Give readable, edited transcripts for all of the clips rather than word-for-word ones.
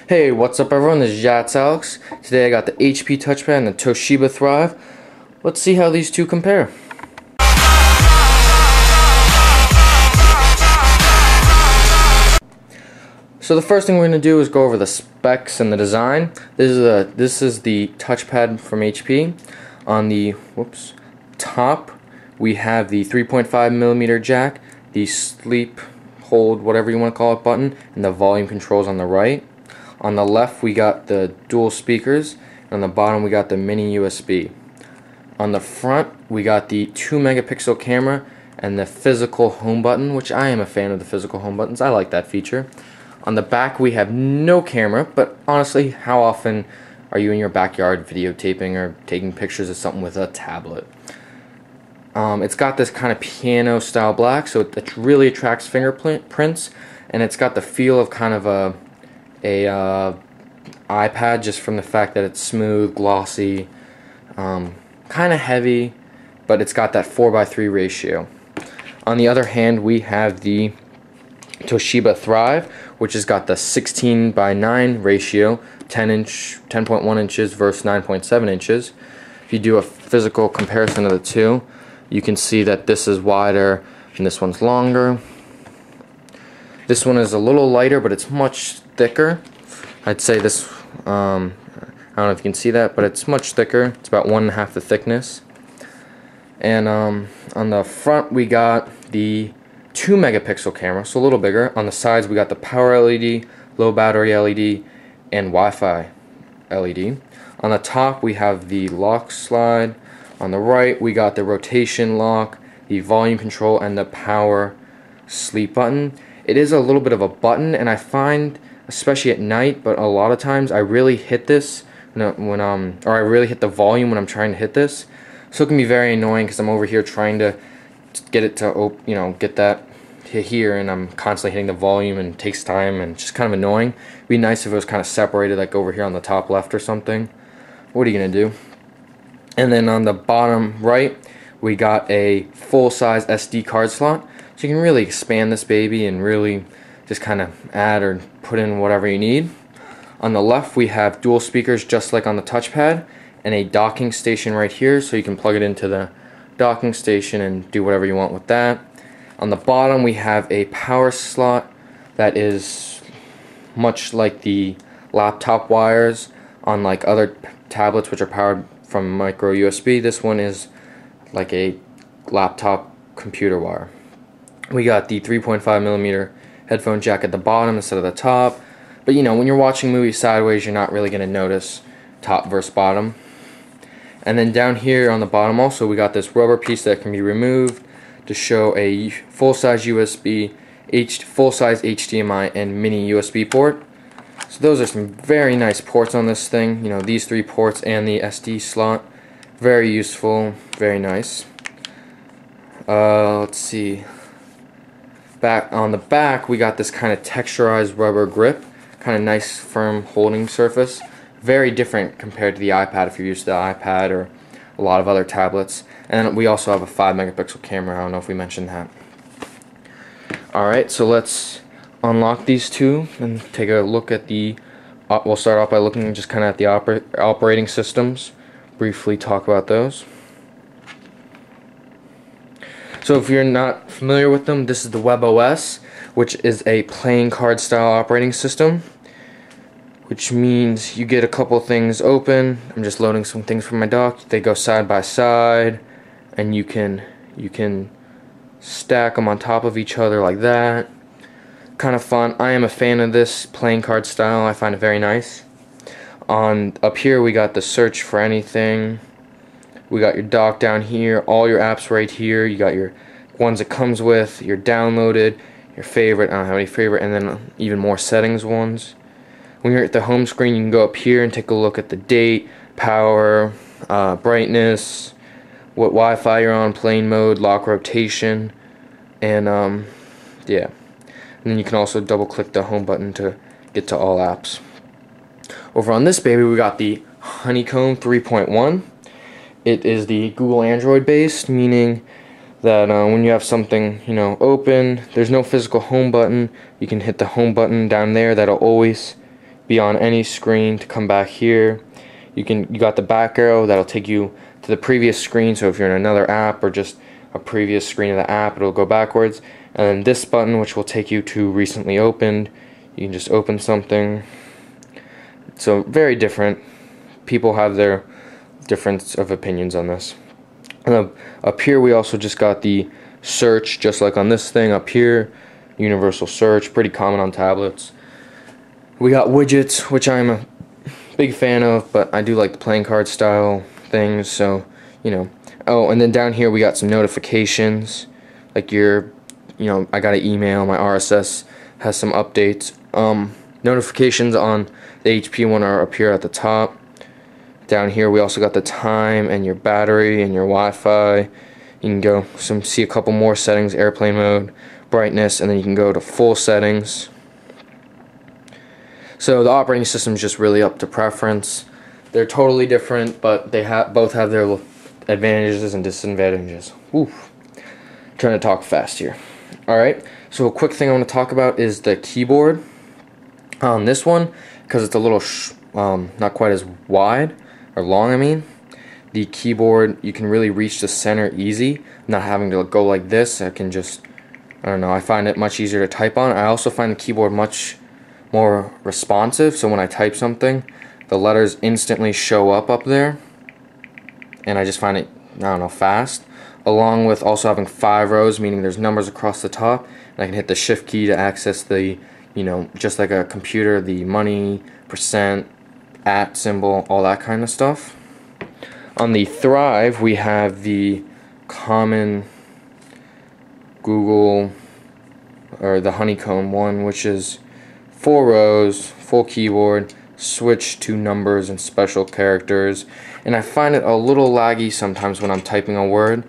Hey, what's up everyone, this is Yats Alex. Today I got the HP touchpad and the Toshiba Thrive. Let's see how these two compare. So the first thing we're going to do is go over the specs and the design. This is the touchpad from HP. On the top we have the 3.5mm jack, the sleep, hold, whatever you want to call it button, and the volume controls on the right. On the left we got the dual speakers, and on the bottom we got the mini USB. On the front we got the 2-megapixel camera and the physical home button, which I am a fan of the physical home buttons. I like that feature. On the back we have no camera, but honestly, how often are you in your backyard videotaping or taking pictures of something with a tablet? It's got this kind of piano style black, so it really attracts fingerprints, and it's got the feel of kind of a iPad, just from the fact that it's smooth, glossy, kind of heavy, but it's got that 4:3 ratio. On the other hand, we have the Toshiba Thrive, which has got the 16:9 ratio, 10.1 inches versus 9.7 inches. If you do a physical comparison of the two, you can see that this is wider and this one's longer. This one is a little lighter, but it's much thicker. I'd say this, I don't know if you can see that, but it's much thicker. It's about 1.5 the thickness. And on the front we got the 2-megapixel camera, so a little bigger. On the sides we got the power LED, low battery LED, and Wi-Fi LED. On the top we have the lock slide. On the right we got the rotation lock, the volume control, and the power sleep button. It is a little bit of a button, and I find, especially at night, but a lot of times I really hit this or I really hit the volume when I'm trying to hit this. So it can be very annoying because I'm over here trying to get it to, get that to here, and I'm constantly hitting the volume, and it takes time, and it's just kind of annoying. It'd be nice if it was kind of separated, like over here on the top left or something. What are you gonna do? And then on the bottom right, we got a full-size SD card slot, so you can really expand this baby and really just kind of add or put in whatever you need. On the left, we have dual speakers, just like on the touchpad, and a docking station right here, so you can plug it into the docking station and do whatever you want with that. On the bottom we have a power slot that is much like the laptop wires on like other tablets which are powered from micro USB. This one is like a laptop computer wire. We got the 3.5mm headphone jack at the bottom instead of the top, but when you're watching movies sideways, you're not really going to notice top versus bottom. And then down here on the bottom also we got this rubber piece that can be removed to show a full-size USB, full-size HDMI, and mini USB port. So those are some very nice ports on this thing. These 3 ports and the SD slot, very useful, very nice. Let's see. On the back we got this kind of texturized rubber grip, kind of nice firm holding surface. Very different compared to the iPad if you're used to the iPad or a lot of other tablets. And we also have a 5-megapixel camera. I don't know if we mentioned that. Alright, so let's unlock these two and take a look at the we'll start off by looking just kind of at the operating systems, briefly talk about those. So if you're not familiar with them, this is the WebOS, which is a playing card style operating system, which means you get a couple things open. I'm just loading some things from my dock. They go side by side, and you can stack them on top of each other like that. Kind of fun. I am a fan of this playing card style. I find it very nice. Up here we got the search for anything. We got your dock down here, all your apps right here. You got your ones it comes with, your downloaded, your favorite, I don't have any favorite, and then even more settings ones. When you're at the home screen, you can go up here and take a look at the date, power, brightness, what Wi-Fi you're on, plane mode, lock rotation, and yeah. And then you can also double click the home button to get to all apps. Over on this baby we got the Honeycomb 3.1. It is the Google Android based, meaning that when you have something open, there's no physical home button. You can hit the home button down there. That'll always be on any screen to come back here. You got the back arrow that'll take you to the previous screen, so if you're in another app or just a previous screen of the app, it'll go backwards. And then this button, which will take you to recently opened. You can just open something. So very different. People have their difference of opinions on this. And up here we also just got the search, just like on this thing up here. Universal search, pretty common on tablets. We got widgets, which I'm a big fan of, but I do like the playing card style things, so you know. Oh, and then down here we got some notifications, like I got an email, my RSS has some updates. Notifications on the HP one are up here at the top. Down here we also got the time and your battery and your Wi-Fi. You can go see a couple more settings, airplane mode, brightness, and then you can go to full settings. So the operating system is just really up to preference. They're totally different, but they both have their advantages and disadvantages. Oof. Trying to talk fast here. Alright, so a quick thing I want to talk about is the keyboard. On this one, because it's a little not quite as wide or long, I mean, the keyboard, you can really reach the center easy, not having to go like this. I can just, I don't know, I find it much easier to type on. I also find the keyboard much more responsive, so when I type something, the letters instantly show up there, and I just find it, I don't know, fast. Along with also having 5 rows, meaning there's numbers across the top, and I can hit the shift key to access the, just like a computer, the money, percent, at symbol, all that kind of stuff. On the Thrive, we have the common Google, or the honeycomb one, which is 4 rows, full keyboard, switch to numbers and special characters, and I find it a little laggy sometimes when I'm typing a word.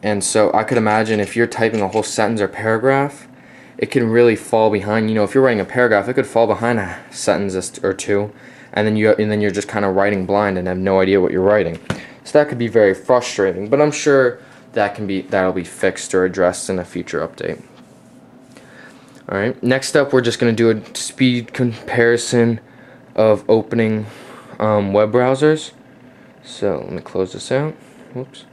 And so I could imagine if you're typing a whole sentence or paragraph, it can really fall behind. If you're writing a paragraph, it could fall behind a sentence or two, and then you're just kind of writing blind and have no idea what you're writing. So that could be very frustrating. But I'm sure that'll be fixed or addressed in a future update. All right. Next up, we're just going to do a speed comparison of opening web browsers. So let me close this out. Whoops.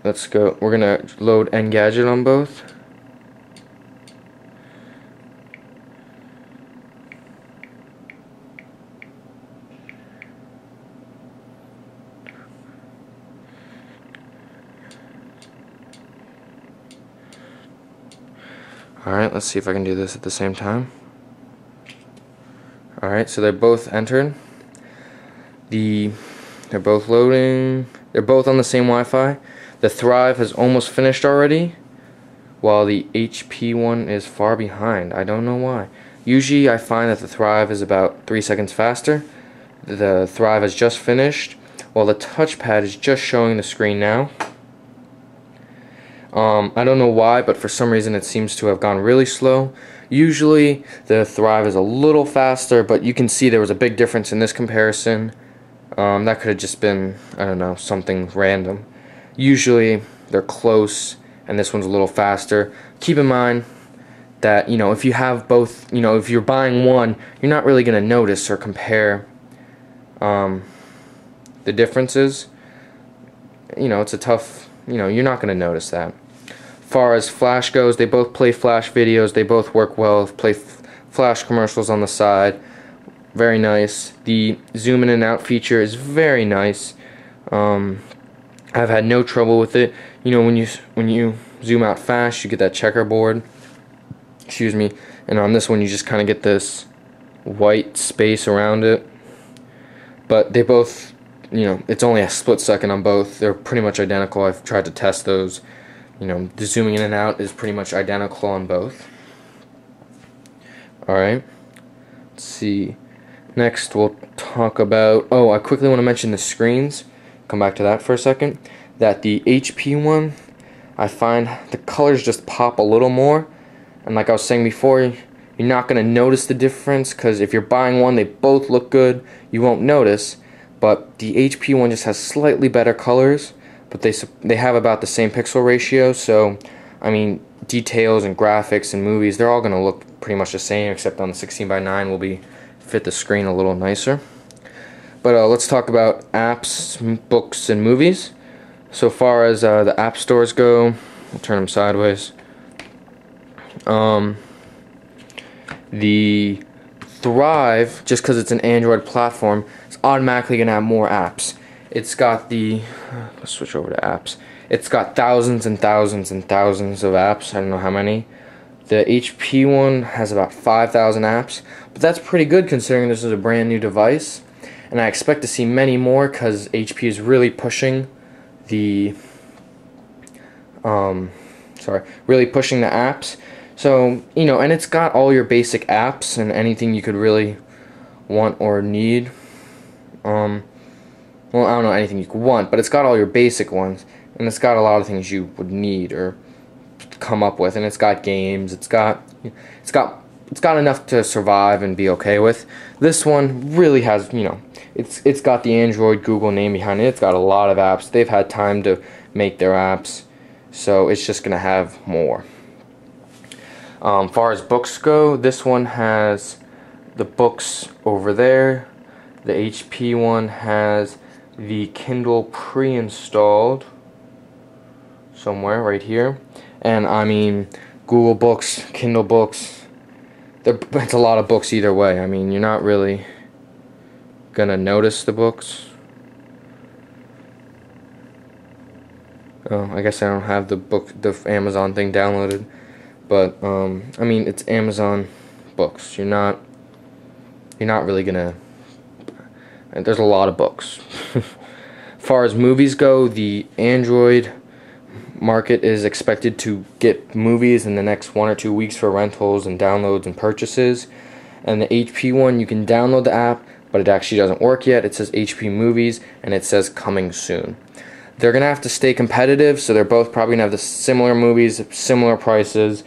Let's go. We're going to load Engadget on both. Alright, let's see if I can do this at the same time. Alright, so they're both entered. They're both loading. They're both on the same Wi-Fi. The Thrive has almost finished already, while the HP one is far behind. I don't know why. Usually I find that the Thrive is about 3 seconds faster. The Thrive has just finished, while the touchpad is just showing the screen now. I don't know why, but for some reason it seems to have gone really slow. Usually the Thrive is a little faster, but you can see there was a big difference in this comparison. That could have just been, I don't know, something random. Usually they're close, and this one's a little faster. Keep in mind that, if you have both, if you're buying one, you're not really going to notice or compare the differences. It's a tough, you're not going to notice that. Far as Flash goes, they both play Flash videos. They both work well. Play Flash commercials on the side. Very nice. The zoom in and out feature is very nice. I've had no trouble with it. When you zoom out fast, you get that checkerboard. Excuse me. And on this one, you just kind of get this white space around it. But they both, it's only a split second on both. They're pretty much identical. I've tried to test those. The zooming in and out is pretty much identical on both. Alright. Let's see. Next, we'll talk about... Oh, I quickly want to mention the screens. Come back to that for a second. That the HP one, I find the colors just pop a little more. And like I was saying before, you're not going to notice the difference, because if you're buying one, they both look good. You won't notice. But the HP one just has slightly better colors, but they have about the same pixel ratio. So, I mean, details and graphics and movies, they're all going to look pretty much the same, except on the 16:9 will be fit the screen a little nicer. But let's talk about apps, books, and movies. So far as the app stores go, I'll turn them sideways. The Thrive, just because it's an Android platform, is automatically going to have more apps. It's got the, let's switch over to apps. It's got thousands and thousands and thousands of apps. I don't know how many. The HP one has about 5,000 apps, but that's pretty good considering this is a brand new device. And I expect to see many more because HP is really pushing the, really pushing the apps. So, you know, and it's got all your basic apps and anything you could really want or need. Well, I don't know anything you could want, but it's got all your basic ones, and it's got a lot of things you would need or come up with, and it's got games. It's got enough to survive and be okay with. This one really has, you know, it's got the Android Google name behind it. It's got a lot of apps. They've had time to make their apps, so it's just gonna have more. Far as books go, this one has the books over there. The HP one has the Kindle pre-installed somewhere right here. And I mean, Google Books, Kindle Books, it's a lot of books either way. I mean, you're not really gonna notice the books. Oh, I guess I don't have the Amazon thing downloaded. But I mean, it's Amazon books. You're not really gonna. There's a lot of books. As far as movies go, the Android market is expected to get movies in the next 1 or 2 weeks for rentals and downloads and purchases. And the HP one, you can download the app, but it actually doesn't work yet. It says HP Movies, and it says coming soon. They're gonna have to stay competitive, so they're both probably gonna have the similar movies, similar prices,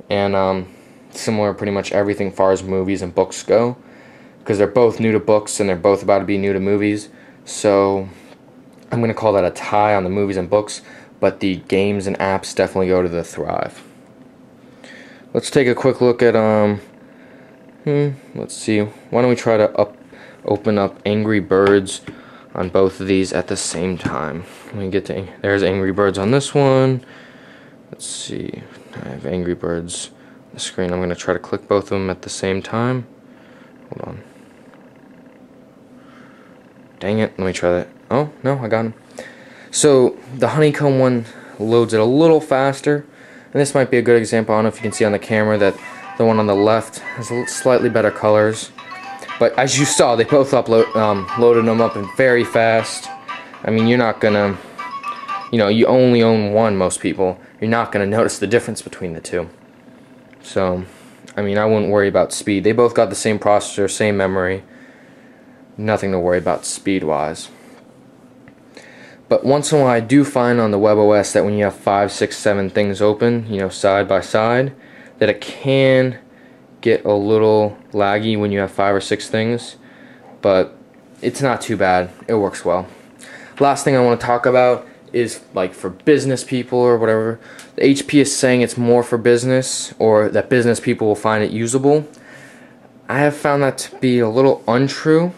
and similar pretty much everything as far as movies and books go, because they're both new to books and they're both about to be new to movies. So I'm going to call that a tie on the movies and books, but the games and apps definitely go to the Thrive. Let's take a quick look at let's see, why don't we try to open up Angry Birds on both of these at the same time. Let me get to, there's Angry Birds on this one. Let's see, I have Angry Birds on the screen. I'm going to try to click both of them at the same time. Hold on. Dang it, let me try that. Oh, no, I got them. So, the honeycomb one loads it a little faster. And this might be a good example. I don't know if you can see on the camera that the one on the left has slightly better colors. But as you saw, they both loaded them up very fast. I mean, you're not going to, you know, you only own one, most people. You're not going to notice the difference between the two. So, I mean, I wouldn't worry about speed. They both got the same processor, same memory. Nothing to worry about speed-wise. But once in a while, I do find on the WebOS that when you have 5, 6, 7 things open, you know, side by side, that it can get a little laggy when you have 5 or 6 things. But it's not too bad. It works well. Last thing I want to talk about is like for business people or whatever. The HP is saying it's more for business, or that business people will find it usable. I have found that to be a little untrue.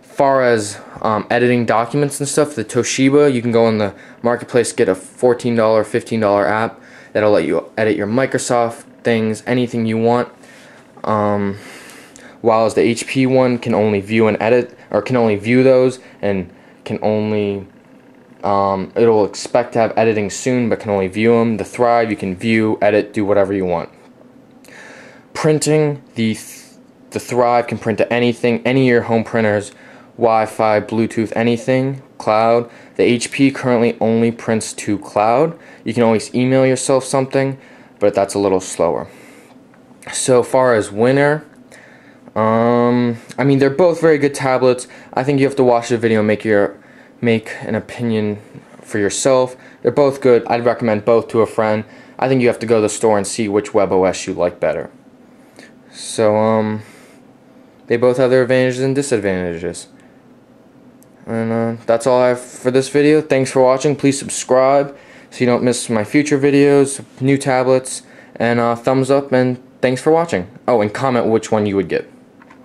Far as editing documents and stuff, the Toshiba, you can go on the marketplace, get a $14, $15 app that'll let you edit your Microsoft things, anything you want. While the HP one can only view and edit, or can only view those, and can only it'll expect to have editing soon, but can only view them. The Thrive, you can view, edit, do whatever you want. Printing, the Thrive can print to anything, any of your home printers, Wi-Fi, Bluetooth, anything, cloud. The HP currently only prints to cloud. You can always email yourself something, but that's a little slower. So far as winner, I mean, they're both very good tablets. I think you have to watch the video and make an opinion for yourself. They're both good. I'd recommend both to a friend. I think you have to go to the store and see which WebOS you like better. So, they both have their advantages and disadvantages. And that's all I have for this video. Thanks for watching. Please subscribe so you don't miss my future videos, new tablets, and thumbs up, and thanks for watching. Oh, and comment which one you would get.